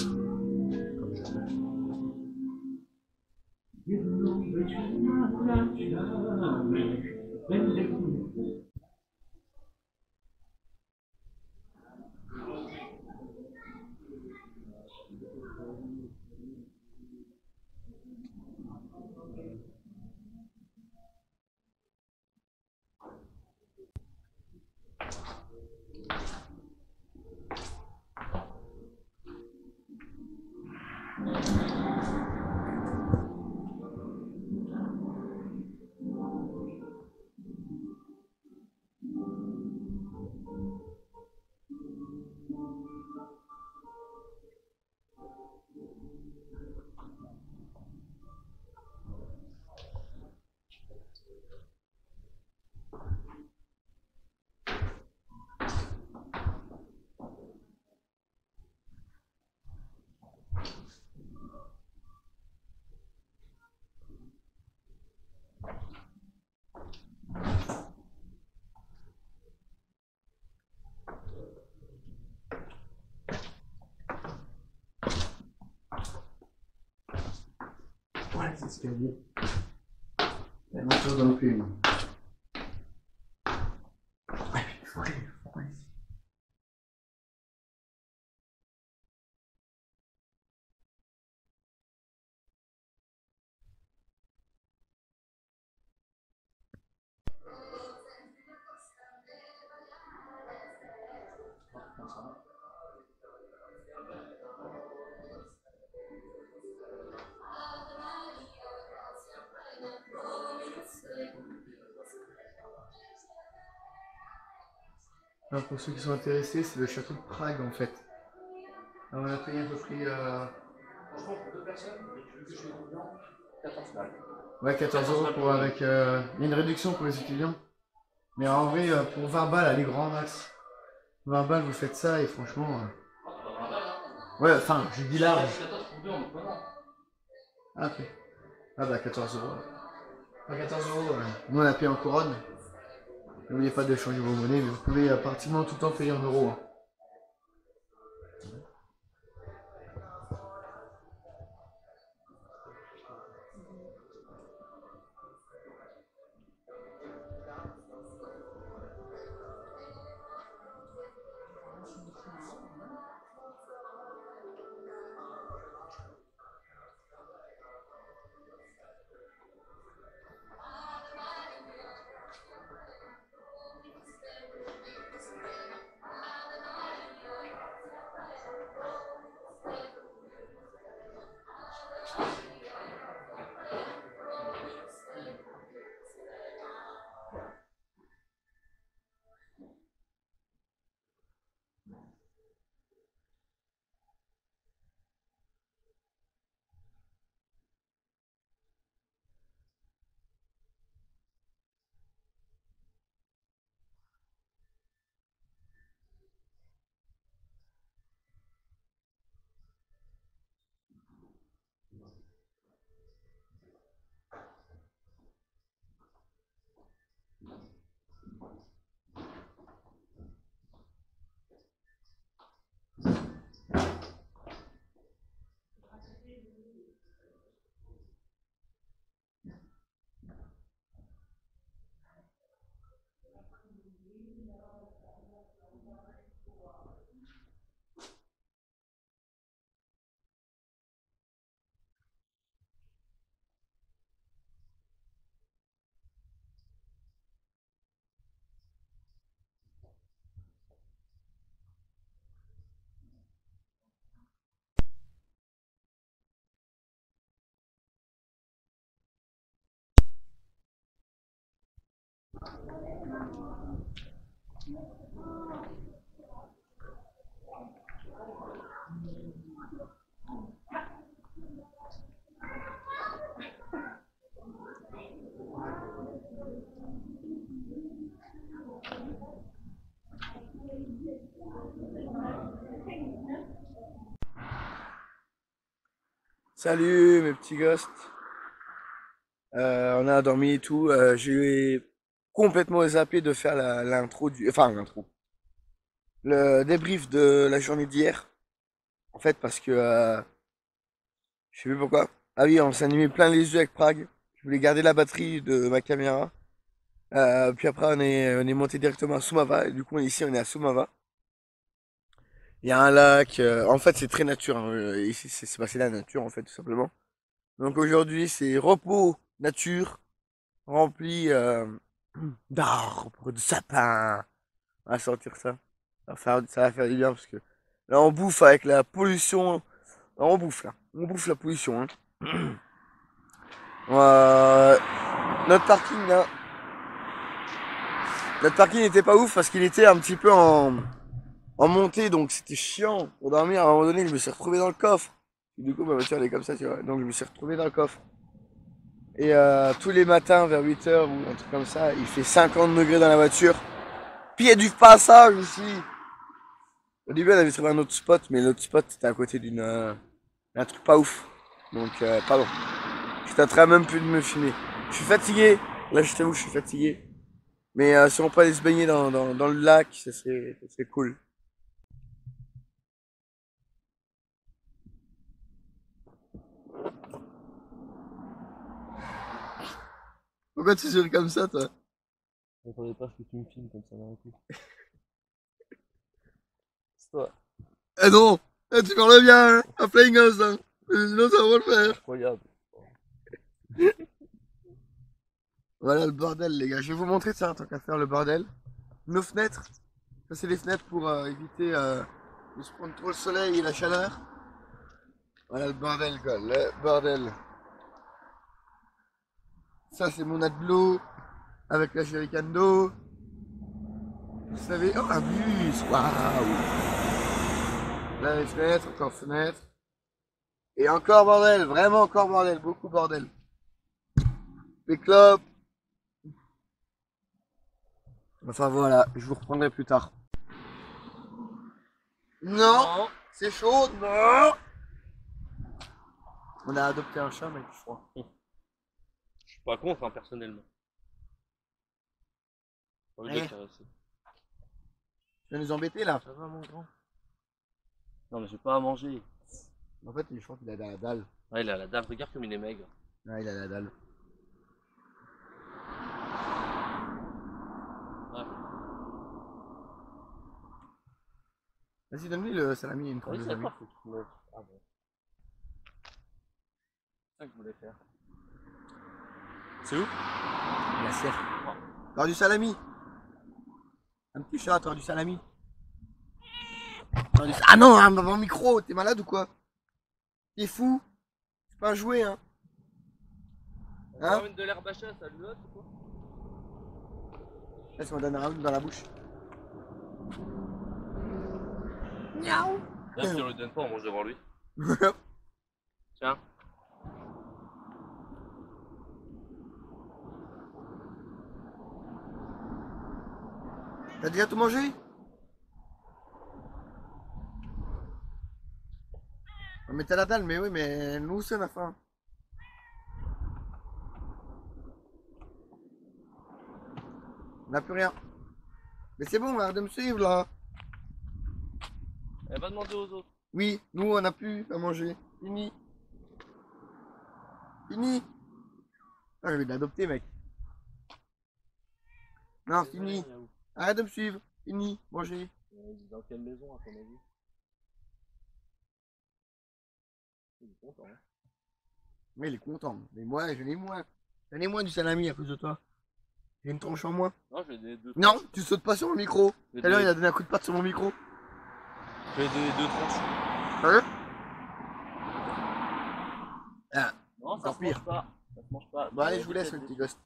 escaliers. La voiture dans le film. Alors pour ceux qui sont intéressés, c'est le château de Prague en fait. Alors on a payé à peu près... Franchement, pour 2 personnes, et tu veux que je les étudiants, 14 balles. Ouais, 14 € pour avec... Il y a une réduction pour les étudiants. Mais en vrai, pour 20 balles, allez grand max. 20 balles, vous faites ça et franchement... Ouais, enfin, je dis large. 14 pour 2, on est pas mal. Ah, ok. Ah bah 14 €. Pas 14 €, ouais. Nous on a payé en couronne. N'oubliez pas de changer vos monnaies, mais vous pouvez pratiquement tout le temps payer en euros. Hein. Salut mes petits ghosts. On a dormi et tout. J'ai complètement zappé de faire l'intro du. Enfin l'intro. Le débrief de la journée d'hier. En fait parce que je sais plus pourquoi. Ah oui, on s'est animé plein les yeux avec Prague. Je voulais garder la batterie de ma caméra. Puis après on est monté directement à Soumava. Et du coup ici on est à Soumava. Il y a un lac. En fait c'est très nature. Hein. Ici c'est passé la nature en fait tout simplement. Donc aujourd'hui c'est repos nature rempli d'arbres, de sapins. On va sortir ça. Ça va faire du bien parce que là on bouffe avec la pollution. Là, on bouffe là. On bouffe la pollution. Hein. Notre parking là. Notre parking n'était pas ouf parce qu'il était un petit peu en montée donc c'était chiant pour dormir. À un moment donné je me suis retrouvé dans le coffre. Et du coup ma voiture elle est comme ça tu vois. Donc je me suis retrouvé dans le coffre. Et tous les matins vers 8 h ou un truc comme ça, il fait 50 degrés dans la voiture. Puis il y a du passage aussi. Au début on avait trouvé un autre spot, mais l'autre spot c'était à côté d'un truc pas ouf. Donc pardon. J'étais en train même plus de me filmer. Je suis fatigué. Là je t'avoue je suis fatigué. Mais si on peut aller se baigner dans le lac, ça serait cool. Pourquoi tu souris comme ça, toi? J'attendais pas que tu me filmes comme ça d'un coup. C'est toi. Eh non! Eh, tu parles bien, hein? À Flying House, hein? Sinon, ça va le faire. Incroyable. Voilà le bordel, les gars. Je vais vous montrer ça, tant qu'à faire le bordel. Nos fenêtres. Ça, c'est les fenêtres pour éviter de se prendre trop le soleil et la chaleur. Voilà le bordel, quoi. Le bordel. Ça, c'est mon adblo avec la jerrycan d'eau. Vous savez, oh, un bus! Waouh! Là, les fenêtres, encore fenêtres. Et encore bordel, vraiment encore bordel, beaucoup bordel. Les clopes. Enfin voilà, je vous reprendrai plus tard. Non, c'est chaud, non. On a adopté un chat, mec, je crois. Je suis pas contre, hein, personnellement. J'ai envie de le Eh. caresser. Tu vas nous embêter là. Ça va, mon grand? Non, mais j'ai pas à manger. En fait, je crois qu'il a la dalle. Ouais, il a la dalle, regarde comme il est maigre. Ouais, il a la dalle. Ouais. Vas-y, donne-lui le salami, une tranche Oui, de c'est salami. d'accord, faut que tu me... Ah bon. C'est ça que je voulais faire. C'est où? La serre. T'auras du salami. Un petit chat, t'auras du salami. Ah non, hein, mon micro, t'es malade ou quoi? T'es fou? C'est pas un jouet, hein. Hein? Ramène de l'herbe à chat, ça lui ou quoi? Laisse-moi donner un dans la bouche. Là, si on le donne pas, on mange devant lui. Tiens. T'as déjà tout mangé? Mais t'as la dalle, mais oui, mais nous aussi on a faim. On n'a plus rien. Mais c'est bon, arrête de me suivre là. Elle va demander aux autres. Oui, nous on n'a plus à manger. Fini. Fini. Ah, je vais l'adopter, mec. Non, fini. Arrête de me suivre. Fini. Manger. Dans quelle maison, à ton avis? Il est content, hein. Mais il est content. Mais moi, je l'ai moins. J'en ai moins du salami à cause de toi. J'ai une tronche en moins. Non, je vais donner deux Non, tranches. tu sautes pas sur mon micro. Je Tout à l'heure, il vais a donné un coup de patte sur mon micro. donner deux tranches. Hein? Ah, Non, ça encore se pire. mange pas. Ça se mange pas. Bon, allez, je vous laisse, le petit gosse.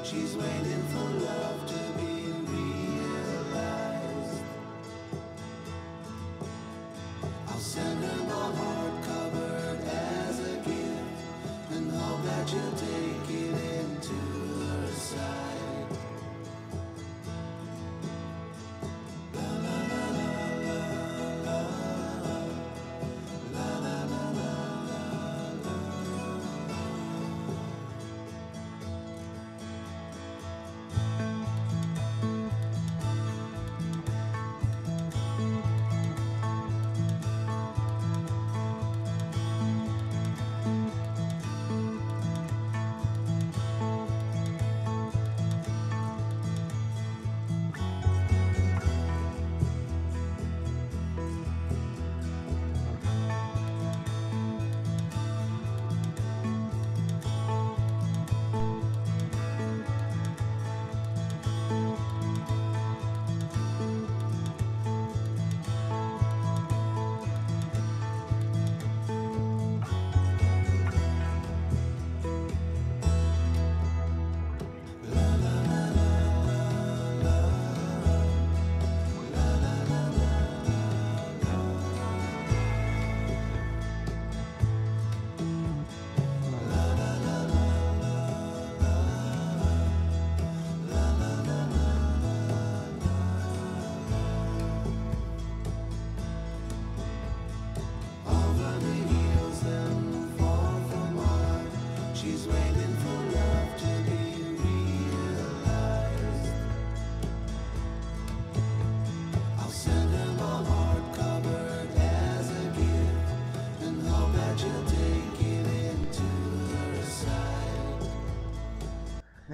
She's waiting for love to be realized. I'll send her my heart covered as a gift and hope that she'll take it into her side. She's waiting for love to be realized. I'll send her my heart covered as a gift and hope that she'll take it into her side.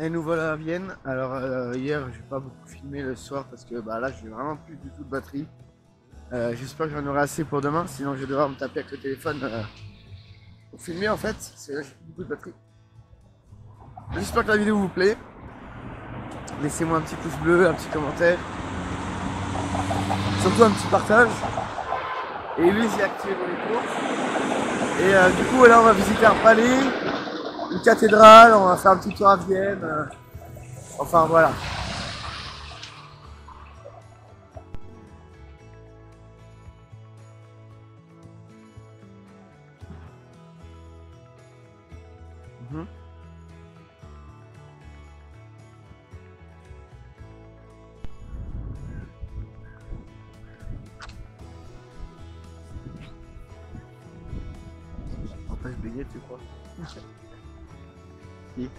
Et nous voilà à Vienne. Alors hier j'ai pas beaucoup filmé le soir parce que bah là j'ai vraiment plus du tout de batterie. J'espère que j'en aurai assez pour demain, sinon je vais devoir me taper avec le téléphone pour filmer en fait, parce que là j'ai plus beaucoup de batterie. J'espère que la vidéo vous plaît. Laissez-moi un petit pouce bleu, un petit commentaire. Surtout un petit partage. Et lui j'ai activé pour les courses. Et du coup là on va visiter un palais, une cathédrale, on va faire un petit tour à Vienne. Enfin voilà. Je baignais, tu crois? Si.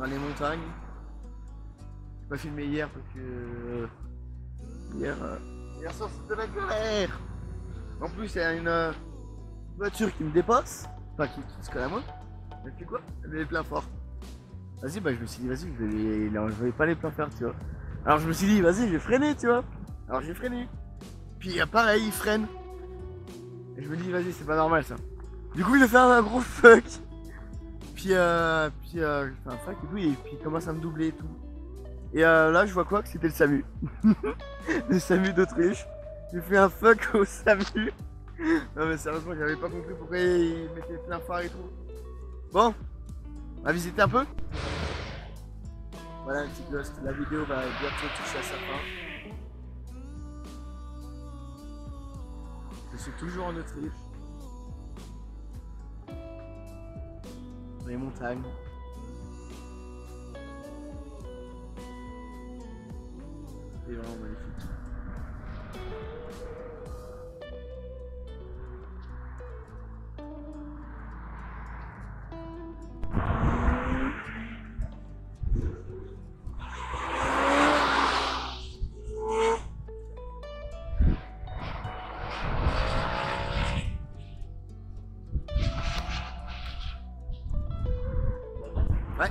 Montagne. J'ai pas filmé hier parce que hier soir c'était la galère. En plus il y a une voiture qui me dépasse, enfin qui se colle à moi. Et puis quoi? Elle est plein fort. Vas-y, bah je me suis dit vas-y, je vais pas les plein faire, tu vois. Alors je me suis dit vas-y, je vais freiner, tu vois. Alors j'ai freiné. Puis pareil, il freine. Et je me dis vas-y, c'est pas normal ça. Du coup il a fait un gros fuck. Puis je fais un fuck et tout, et puis il commence à me doubler et tout. Et là je vois quoi, que c'était le SAMU. Le SAMU d'Autriche. J'ai fait un fuck au SAMU. Non mais sérieusement, j'avais pas compris pourquoi il mettait plein phare et tout. Bon, on va visiter un peu. Voilà un petit ghost, la vidéo va bientôt toucher à sa fin. Je suis toujours en Autriche. Dans les montagnes. C'est vraiment magnifique. Ouais.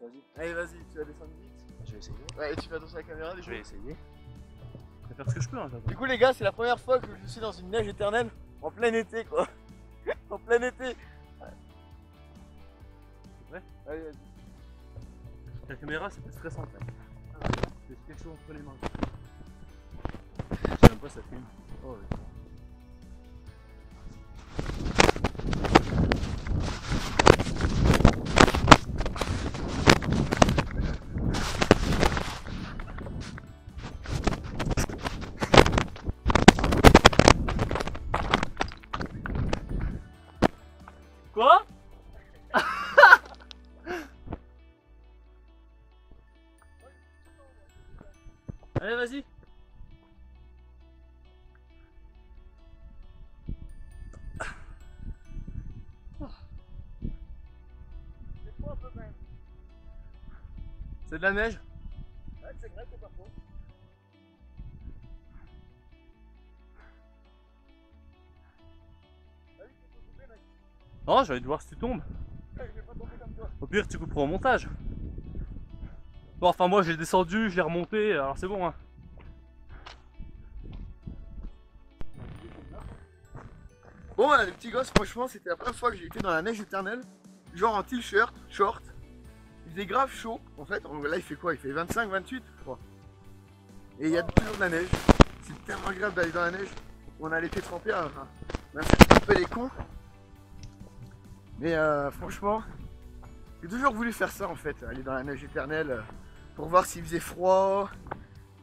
Vas-y. Allez, vas-y, tu vas descendre vite. Je vais essayer. Ouais, et tu fais attention à la caméra, du Je coup. vais essayer. Je vais faire ce que je peux, hein, de toute Du coup, les gars, c'est la première fois que je suis dans une neige éternelle en plein été, quoi. En plein été. C'est vrai. Allez, vas-y. La caméra, c'est plus stressant, quand même. C'est quelque chose entre les mains. Je sais même pas, ça filme. Oh, ouais. Quoi? Allez, vas-y. C'est de la neige? Ouais, c'est vrai, c'est pas faux. Non, j'allais te voir si tu tombes. Je vais pas tomber comme toi. Au pire, tu couperas au montage. Bon, enfin, moi, j'ai descendu, je l'ai remonté, alors c'est bon, hein. Bon, voilà, les petits gosses, franchement, c'était la première fois que j'ai été dans la neige éternelle. Genre en t-shirt, short. Il faisait grave chaud. En fait, là, il fait quoi? Il fait 25, 28, je crois. Et il y a toujours de la neige. C'est tellement agréable d'aller dans la neige. On a les pieds trempés, enfin, on a fait un peu les cons. Mais franchement, j'ai toujours voulu faire ça en fait, aller dans la neige éternelle pour voir s'il faisait froid.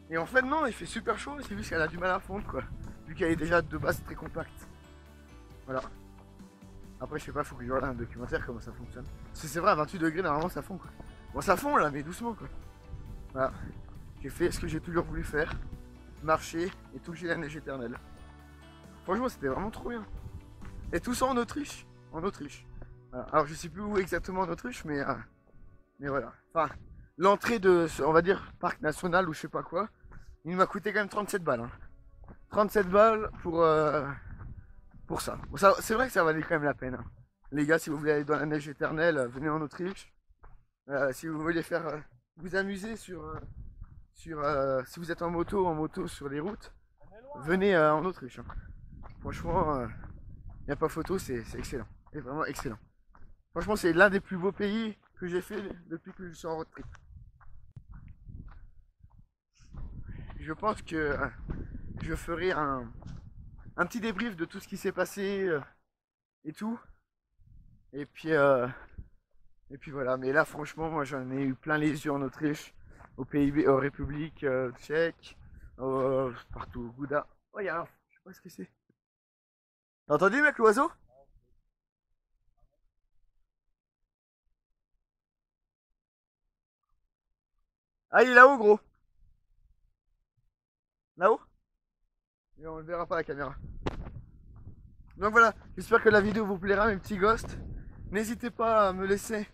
Et en fait non, il fait super chaud, c'est juste qu'elle a du mal à fondre quoi. Vu qu'elle est déjà de base très compacte. Voilà. Après je sais pas, faut que je regarde un documentaire comment ça fonctionne. Parce que c'est vrai, à 28 degrés normalement ça fond quoi. Bon ça fond là, mais doucement quoi. Voilà. J'ai fait ce que j'ai toujours voulu faire. Marcher et toucher la neige éternelle. Franchement c'était vraiment trop bien. Et tout ça en Autriche. En Autriche. Voilà. Alors je sais plus où exactement en Autriche, mais voilà. Enfin, l'entrée de, on va dire, parc national ou je sais pas quoi, il m'a coûté quand même 37 balles. Hein. 37 balles pour ça. Bon, c'est vrai que ça valait quand même la peine. Hein. Les gars, si vous voulez aller dans la neige éternelle, venez en Autriche. Si vous voulez faire vous amuser si vous êtes en moto sur les routes, venez en Autriche. Hein. Franchement, il n'y a pas photo, c'est excellent. C'est vraiment excellent. Franchement, c'est l'un des plus beaux pays que j'ai fait depuis que je suis en road trip. Je pense que je ferai un petit débrief de tout ce qui s'est passé et tout. Et puis voilà. Mais là, franchement, moi j'en ai eu plein les yeux en Autriche, au pays, aux Républiques tchèques, partout, Gouda. Oh, y'a, je sais pas ce que c'est. T'as entendu, mec, l'oiseau? Ah, il est là-haut, gros. Là-haut? Et on ne verra pas à la caméra. Donc voilà, j'espère que la vidéo vous plaira, mes petits ghosts. N'hésitez pas à me laisser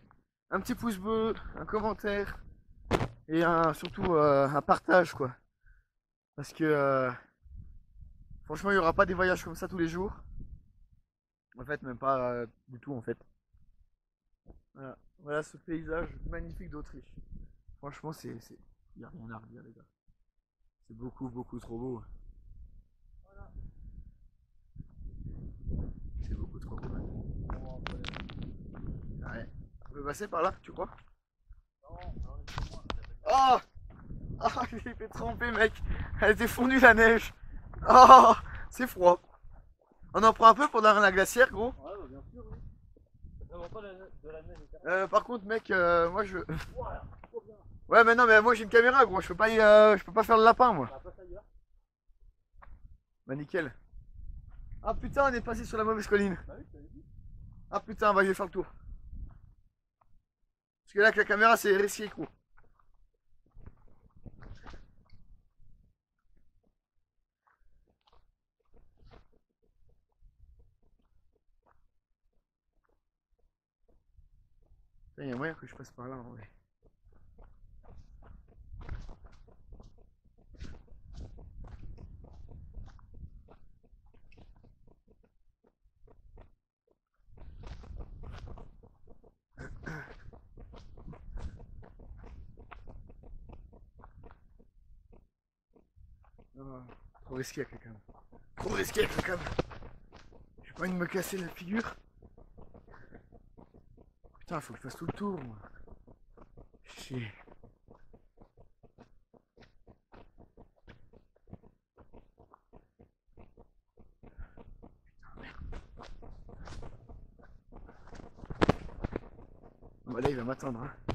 un petit pouce bleu, un commentaire et surtout un partage, quoi. Parce que franchement, il n'y aura pas des voyages comme ça tous les jours. En fait, même pas du tout, en fait. Voilà, voilà ce paysage magnifique d'Autriche. Franchement, il n'y a rien à redire, les gars. C'est beaucoup, beaucoup trop beau. Voilà. C'est beaucoup trop beau. Ouais. On peut passer par là, tu crois? Oh! Oh, je l'ai fait tremper, mec. Elle était fondue, la neige. Oh, c'est froid. On en prend un peu pour dans la glacière, gros? Ouais, bah, bien sûr, oui. C'est vraiment pas de la neige. Par contre, mec, moi je... Ouais, mais non, mais moi j'ai une caméra, gros. Je peux pas faire le lapin, moi. Bah, nickel. Ah putain, on est passé sur la mauvaise colline. Ah putain, bah, je vais faire le tour. Parce que là, avec la caméra, c'est risqué, gros. Il y a moyen que je passe par là, en vrai. Non, trop risqué avec le câble. Trop risqué avec le câble. J'ai pas envie de me casser la figure. Putain, faut que je fasse tout le tour, moi. Chier. Bah là il va m'attendre hein.